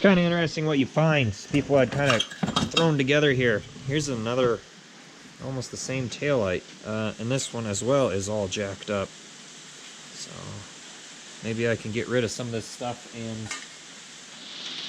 kind of interesting what you find. People had kind of thrown together here. Here's another, almost the same taillight. And this one as well is all jacked up. So maybe I can get rid of some of this stuff and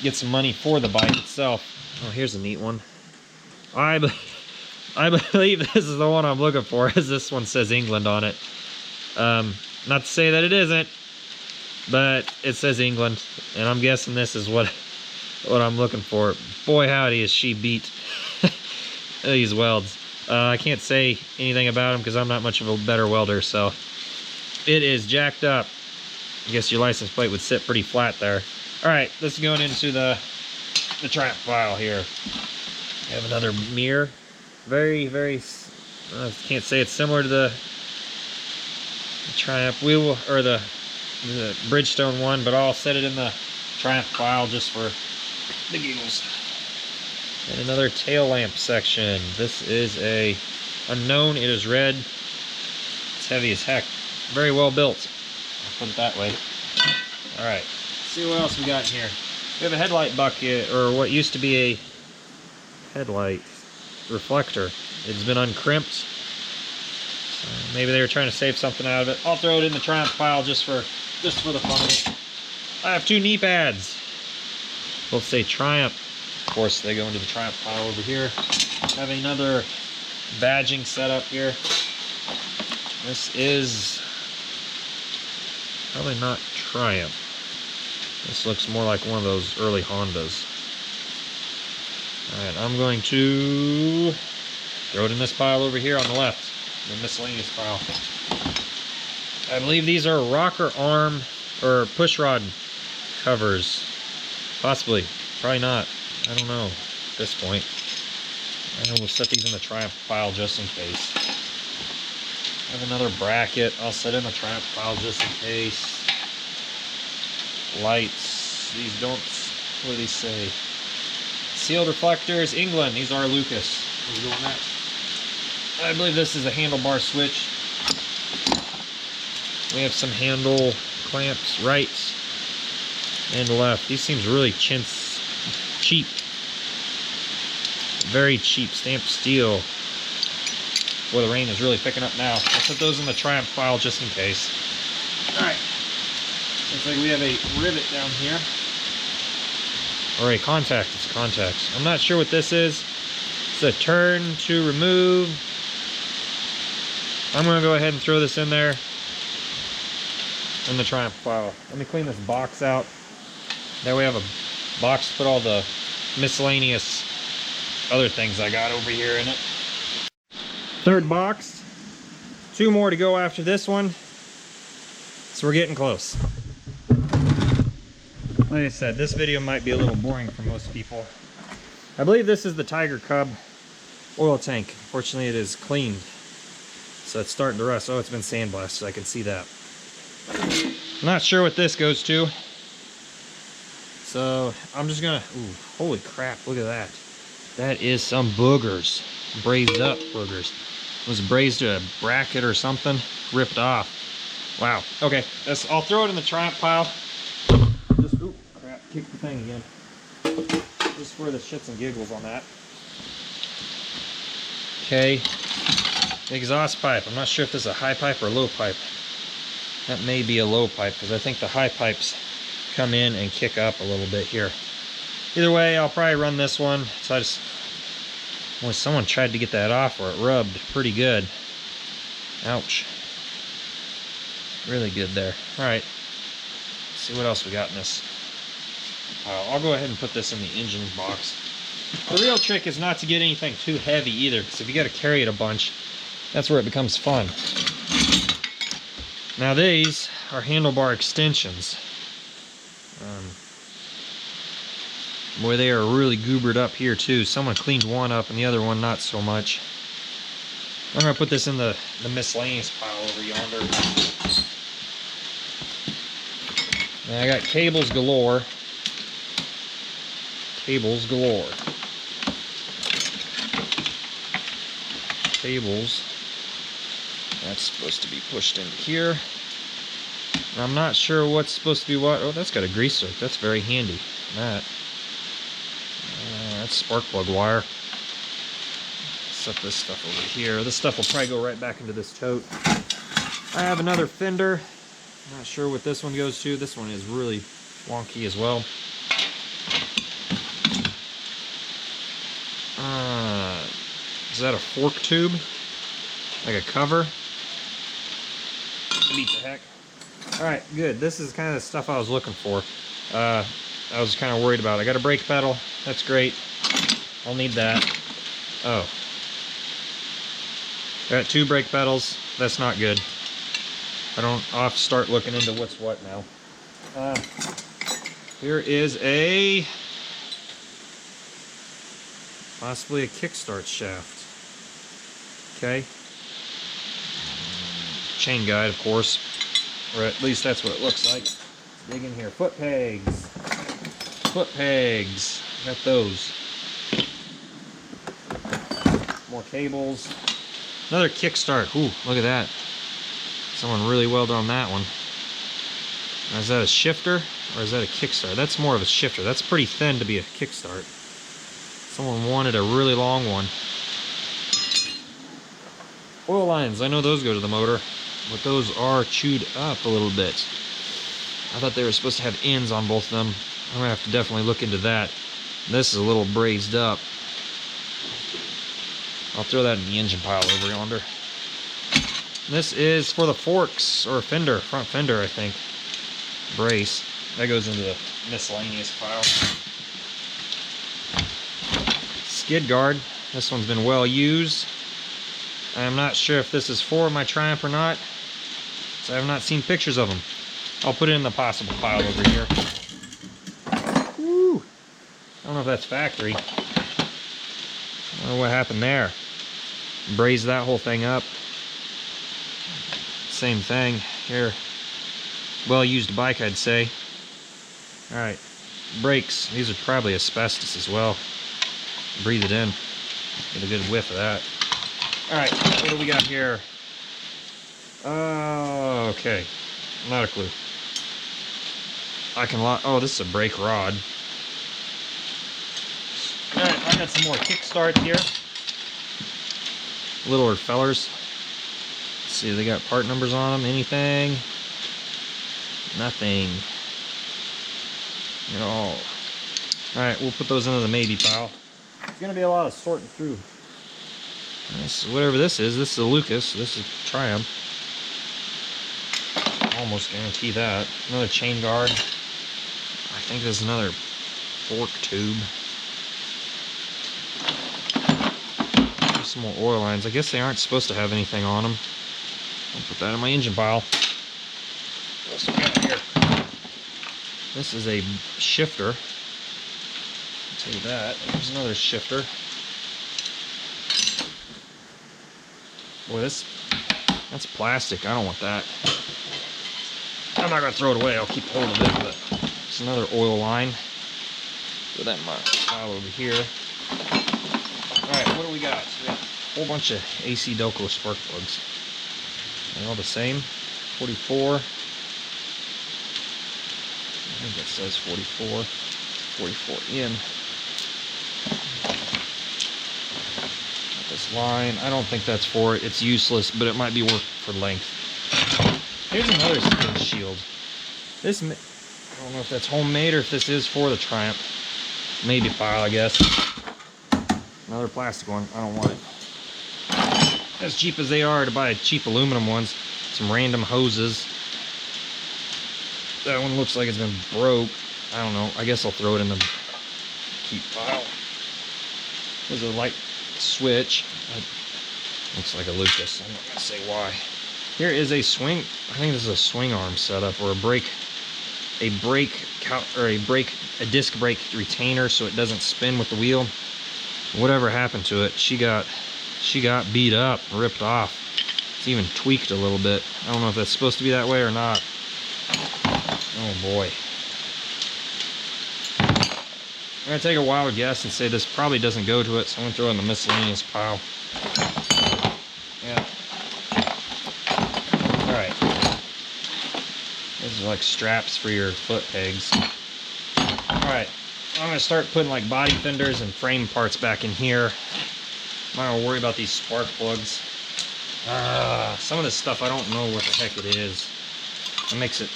get some money for the bike itself. Oh, here's a neat one. I believe this is the one I'm looking for, as this one says England on it. Not to say that it isn't, but it says England, and I'm guessing this is what I'm looking for. Boy howdy is she beat these welds. I can't say anything about them because I'm not much of a better welder, so it is jacked up. I guess your license plate would sit pretty flat there. Alright, this is going into the Triumph file here. I have another mirror. Very, very, I can't say it's similar to the Triumph wheel, or the Bridgestone one, but I'll set it in the Triumph file just for the giggles. And another tail lamp section. This is a unknown. It is red. It's heavy as heck. Very well built. I'll put it that way. Alright, see what else we got in here. We have a headlight bucket, or what used to be a headlight reflector. It's been uncrimped. So maybe they were trying to save something out of it. I'll throw it in the Triumph file just for the fun of it. I have two knee pads. Both say Triumph. Of course, they go into the Triumph file over here. Have another badging setup here. This is probably not Triumph. This looks more like one of those early Hondas. Alright, I'm going to throw it in this pile over here on the left, the miscellaneous pile. I believe these are rocker arm or push rod covers. Possibly. Probably not. I don't know at this point. I know we'll set these in the Triumph pile just in case. I have another bracket I'll set in the Triumph pile just in case. Lights. These don't, what do these say? Sealed reflectors, England. These are Lucas. We're doing that. I believe this is a handlebar switch. We have some handle clamps, right and left. These seems really cheap. Very cheap stamped steel. Boy, the rain is really picking up now. I'll put those in the Triumph file just in case. Alright. Looks like we have a rivet down here. Or a contact. It's contacts. I'm not sure what this is. It's a turn to remove. I'm going to go ahead and throw this in there in the Triumph file. Let me clean this box out. That way I have a box to put all the miscellaneous other things I got over here in it. Third box. Two more to go after this one. So we're getting close. Like I said, this video might be a little boring for most people. I believe this is the Tiger Cub oil tank. Fortunately, it is cleaned. So it's starting to rust. Oh, it's been sandblasted. I can see that. I'm not sure what this goes to. So I'm just gonna, ooh, holy crap, look at that. That is some boogers. Brazed up boogers. It was brazed to a bracket or something. Ripped off. Wow. Okay, I'll throw it in the Triumph pile. Just, ooh, crap, kick the thing again. Just for the shits and giggles on that. Okay. The exhaust pipe. I'm not sure if this is a high pipe or a low pipe. That may be a low pipe because I think the high pipes come in and kick up a little bit here. Either way, I'll probably run this one. So I just, boy, someone tried to get that off where it rubbed pretty good. Ouch. Really good there. All right. Let's see what else we got in this. I'll go ahead and put this in the engine box. The real trick is not to get anything too heavy either, because if you got to carry it a bunch, that's where it becomes fun. Now these are handlebar extensions. Boy, they are really goobered up here too. Someone cleaned one up and the other one not so much. I'm going to put this in the miscellaneous pile over yonder. Now I got cables galore. Cables galore. Cables. That's supposed to be pushed in here. I'm not sure what's supposed to be what. Oh, that's got a grease hook. That's very handy. That. that's spark plug wire. Set this stuff over here. This stuff will probably go right back into this tote. I have another fender. Not sure what this one goes to. This one is really wonky as well. Is that a fork tube? Like a cover? Beat the heck. Alright, good. This is kind of the stuff I was looking for. I was kind of worried about it. I got a brake pedal. That's great. I'll need that. Oh. Got 2 brake pedals. That's not good. I'll have to start looking into what's what now. Here is a... possibly a kickstart shaft. Okay. Chain guide, of course. Or at least that's what it looks like. Let's dig in here. Foot pegs. Foot pegs. Got those. More cables. Another kickstart. Ooh, look at that. Someone really well done that one. Now, is that a shifter or is that a kickstart? That's more of a shifter. That's pretty thin to be a kickstart. Someone wanted a really long one. Oil lines. I know those go to the motor, but those are chewed up a little bit. I thought they were supposed to have ends on both of them. I'm going to have to definitely look into that. This is a little brazed up. I'll throw that in the engine pile over yonder. This is for the forks, or fender, front fender, I think. Brace. That goes into the miscellaneous pile. Skid guard. This one's been well used. I'm not sure if this is for my Triumph or not, so I have not seen pictures of them. I'll put it in the possible pile over here. Woo! I don't know if that's factory. I don't know what happened there. Braze that whole thing up. Same thing here. Well used bike, I'd say. Alright, brakes. These are probably asbestos as well. Breathe it in. Get a good whiff of that. Alright, what do we got here? Okay. Not a clue. I can lock. Oh, this is a brake rod. Alright, I got some more kickstart here. Littler fellers. Let's see, they got part numbers on them. Anything? Nothing. No. Alright, we'll put those into the maybe pile. It's going to be a lot of sorting through. This, whatever this is a Lucas. This is Triumph. Almost guarantee that. Another chain guard. I think there's another fork tube. Some more oil lines. I guess they aren't supposed to have anything on them. I'll put that in my engine pile. What else do we got here? This is a shifter. I'll tell you that. There's another shifter. Boy, that's plastic. I don't want that. I'm not going to throw it away. I'll keep hold of it. But it's another oil line. Put that in my pile over here. Alright, what do we got? We got a whole bunch of AC Delco spark plugs. They're all the same. 44. I think that says 44. 44 in. This line, I don't think that's for it. It's useless, but it might be worth for length. Here's another skin shield. This, I don't know if that's homemade or if this is for the Triumph. Maybe pile, I guess. Another plastic one. I don't want it. As cheap as they are to buy cheap aluminum ones. Some random hoses. That one looks like it's been broke. I don't know. I guess I'll throw it in the keep pile. There's a light switch. Looks like a Lucas. I'm not gonna say why. Here is a swing. I think this is a swing arm setup or a disc brake retainer so it doesn't spin with the wheel. Whatever happened to it, she got beat up, ripped off. It's even tweaked a little bit. I don't know if that's supposed to be that way or not. Oh boy. I'm gonna take a wild guess and say this probably doesn't go to it, so I'm gonna throw it in the miscellaneous pile. Yeah. Alright. These are like straps for your foot pegs. Alright. I'm gonna start putting like body fenders and frame parts back in here. I'm not gonna worry about these spark plugs. Some of this stuff I don't know what the heck it is. It makes it,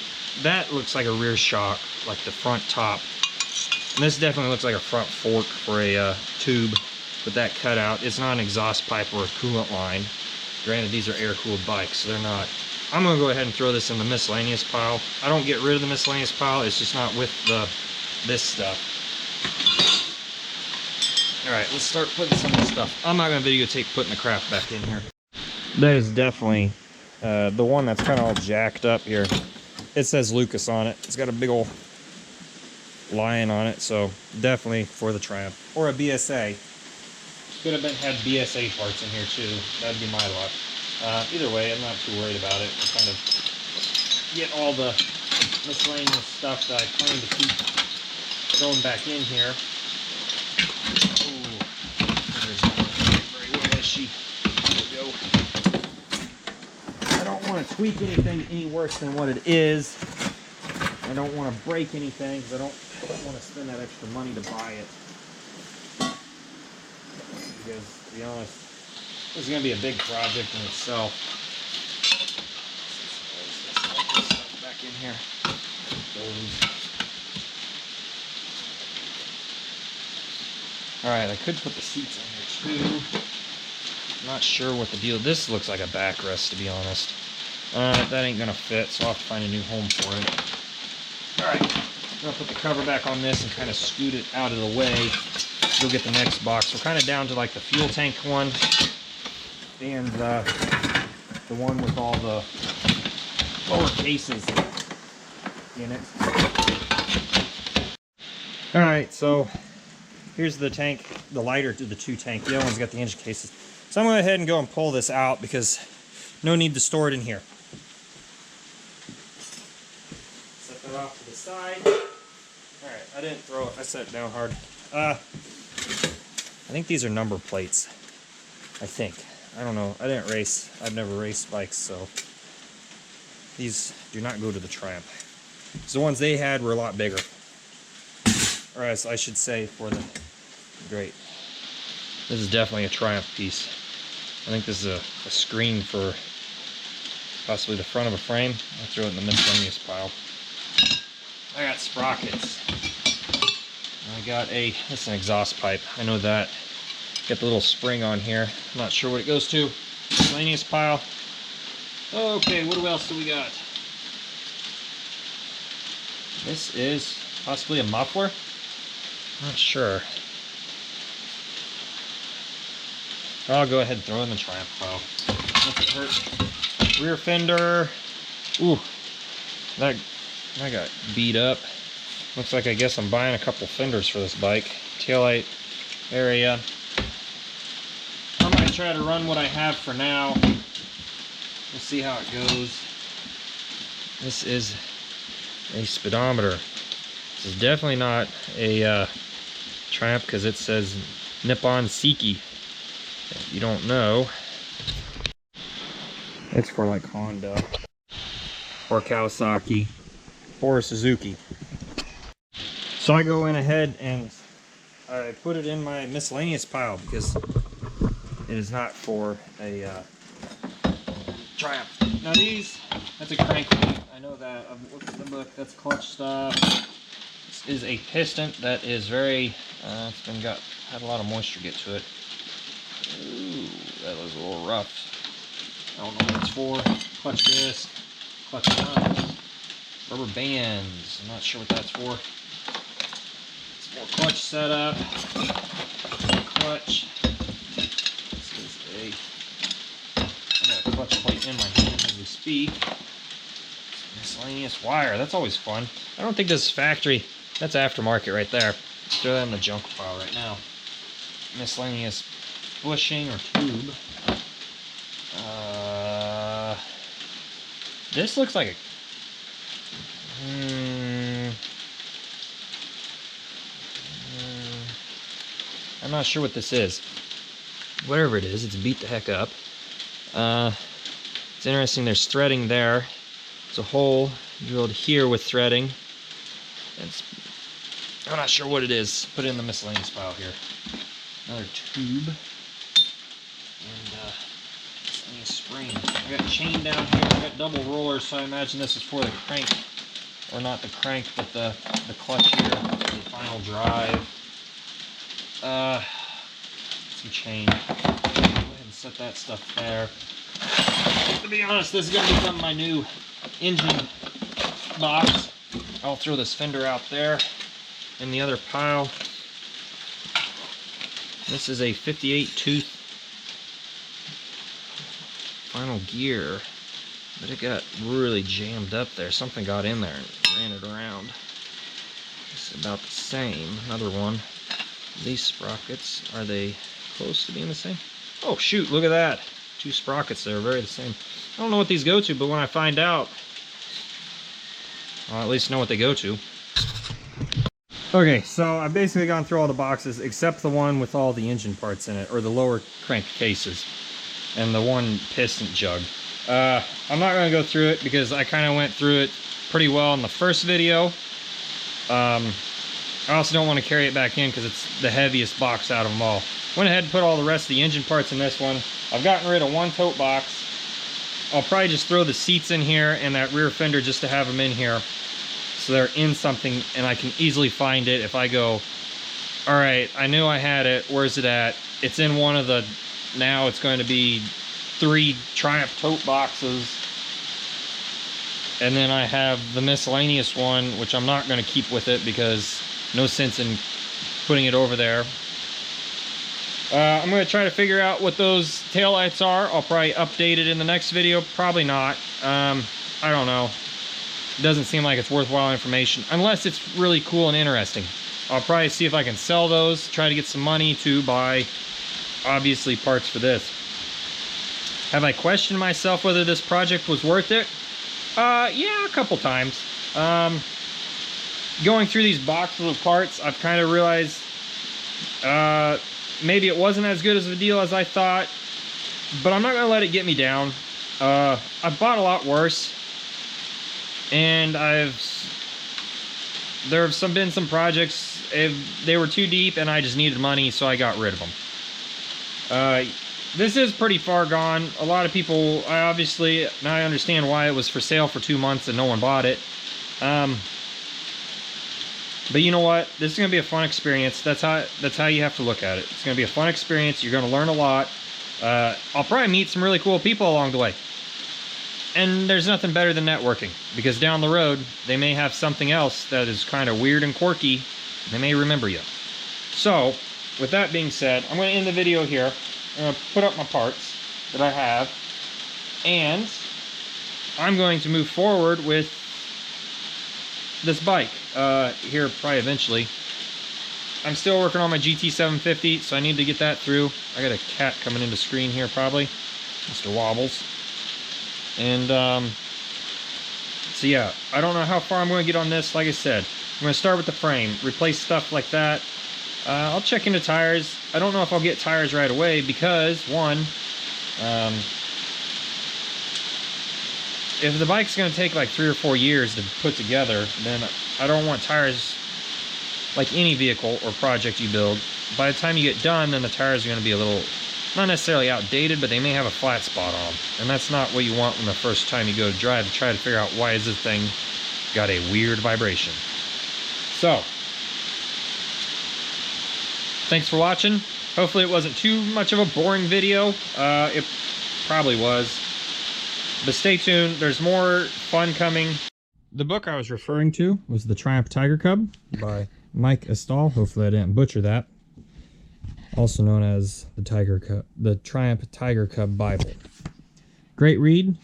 that looks like a rear shock, like the front top. And this definitely looks like a front fork for a tube with that cutout. It's not an exhaust pipe or a coolant line. Granted, these are air-cooled bikes, so they're not. I'm gonna go ahead and throw this in the miscellaneous pile. I don't get rid of the miscellaneous pile, it's just not with this stuff. Alright, let's start putting some of this stuff. I'm not gonna videotape putting the crap back in here. That is definitely the one that's kind of all jacked up here. It says Lucas on it. It's got a big old lion on it, so definitely for the Triumph. Or a BSA. Could have had BSA parts in here too. That'd be my luck. Either way, I'm not too worried about it. I kind of get all the miscellaneous stuff that I plan to keep throwing back in here. Ooh, there's not very well, is she? There we go. I don't want to tweak anything any worse than what it is. I don't want to break anything because I don't want to spend that extra money to buy it. Because, to be honest, this is going to be a big project in itself. This stuff back in here. Alright, I could put the seats in here too. I'm not sure what the deal. This looks like a backrest, to be honest. That ain't going to fit, so I'll have to find a new home for it. Alright, I'm going to put the cover back on this and kind of scoot it out of the way. Go get the next box. We're kind of down to like the fuel tank one and the one with all the lower cases in it. Alright, so here's the tank, the lighter to the two tank. The other one's got the engine cases. So I'm going to go ahead and go and pull this out because no need to store it in here. Set that off to the side. Alright, I didn't throw it. I set it down hard. I think these are number plates. I think. I don't know. I didn't race. I've never raced bikes, so these do not go to the Triumph. So the ones they had were a lot bigger. Or as I should say, for the great. This is definitely a Triumph piece. I think this is a screen for possibly the front of a frame. I'll throw it in the miscellaneous pile. I got sprockets. I got this is an exhaust pipe. I know that. Got the little spring on here. I'm not sure what it goes to. Miscellaneous pile. Okay, what else do we got? This is possibly a muffler. Not sure. I'll go ahead and throw in the Triumph pile. Nothing hurt. Rear fender. Ooh, that got beat up. Looks like I guess I'm buying a couple fenders for this bike. Taillight area. I'm going to try to run what I have for now. We'll see how it goes. This is a speedometer. This is definitely not a Triumph because it says Nippon Seiki. If you don't know, it's for like Honda or Kawasaki or Suzuki. So I go in ahead and I put it in my miscellaneous pile because it is not for a Triumph. Now these, that's a crank. I know that. I've looked at the book. That's clutch stuff. This is a piston that is very, it's been had a lot of moisture get to it. Ooh, that was a little rough. I don't know what it's for. Clutch disc, clutch nuts, rubber bands. I'm not sure what that's for. More clutch setup, clutch. This is I got a clutch plate in my hand as we speak. Miscellaneous wire, that's always fun. I don't think this is factory, that's aftermarket right there. Throw that in the junk pile right now. Miscellaneous bushing or tube. This looks like a I'm not sure what this is. Whatever it is, it's beat the heck up. It's interesting, there's threading there. There's a hole drilled here with threading. It's I'm not sure what it is. Put it in the miscellaneous pile here. Another tube. And miscellaneous spring. I got chain down here. I got double rollers, so I imagine this is for the crank. Or not the crank, but the clutch here. The final drive. Some chain. Go ahead and set that stuff there. To be honest, this is going to become my new engine box. I'll throw this fender out there in the other pile. This is a 58 tooth final gear, but it got really jammed up there. Something got in there and ran it around. It's about the same. Another one. These sprockets, are they close to being the same? Oh shoot, look at that. Two sprockets there, very the same. I don't know what these go to, but when I find out, I'll at least know what they go to. Okay, so I've basically gone through all the boxes except the one with all the engine parts in it, or the lower crank cases, and the one piston jug. I'm not going to go through it because I kind of went through it pretty well in the first video. I also don't want to carry it back in because it's the heaviest box out of them all. Went ahead and put all the rest of the engine parts in this one. I've gotten rid of one tote box. I'll probably just throw the seats in here and that rear fender just to have them in here, so they're in something and I can easily find it if I go, all right, I knew I had it, where's it at? It's in one of the, now it's going to be 3 Triumph tote boxes, and then I have the miscellaneous one, which I'm not going to keep with it because no sense in putting it over there. I'm going to try to figure out what those taillights are. I'll probably update it in the next video. Probably not. I don't know. It doesn't seem like it's worthwhile information unless it's really cool and interesting. I'll probably see if I can sell those, try to get some money to buy, obviously, parts for this. Have I questioned myself whether this project was worth it? Yeah, a couple times. Going through these boxes of parts, I've kind of realized maybe it wasn't as good as a deal as I thought, but I'm not going to let it get me down. I've bought a lot worse, and there have been some projects, they were too deep and I just needed money, so I got rid of them. This is pretty far gone. A lot of people, obviously, now I understand why it was for sale for 2 months and no one bought it. But you know what? This is going to be a fun experience. That's how you have to look at it. It's going to be a fun experience. You're going to learn a lot. I'll probably meet some really cool people along the way. And there's nothing better than networking, because down the road, they may have something else that is kind of weird and quirky. They may remember you. So, with that being said, I'm going to end the video here. I'm going to put up my parts that I have, and I'm going to move forward with this bike here probably eventually. I'm still working on my GT750, so I need to get that through. I got a cat coming into screen here probably, Mr. Wobbles. And so yeah, I don't know how far I'm going to get on this. Like I said, I'm going to start with the frame, replace stuff like that. I'll check into tires. I don't know if I'll get tires right away because, one, if the bike's going to take like 3 or 4 years to put together, then I don't want tires, like any vehicle or project you build. By the time you get done, then the tires are going to be a little, not necessarily outdated, but they may have a flat spot on them. And that's not what you want when the first time you go to drive, to try to figure out why is this thing got a weird vibration. So, thanks for watching. Hopefully it wasn't too much of a boring video. It probably was. But stay tuned, there's more fun coming. The book I was referring to was The Triumph Tiger Cub by Mike Estall. Hopefully I didn't butcher that. Also known as the Triumph Tiger Cub Bible. Great read.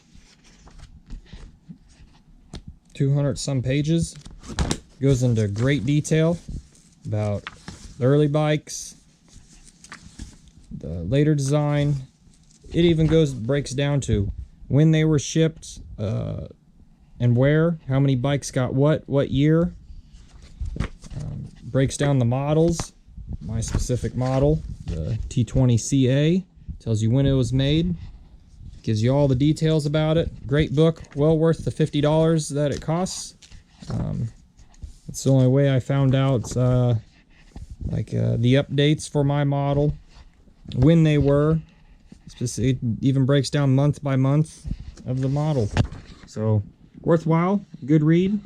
200 some pages. Goes into great detail about the early bikes, the later design. It even breaks down to when they were shipped, and where, how many bikes got what year. Breaks down the models. My specific model, the T20CA, tells you when it was made, gives you all the details about it. Great book, well worth the $50 that it costs. It's the only way I found out the updates for my model, when they were. It even breaks down month by month of the model. So worthwhile, good read.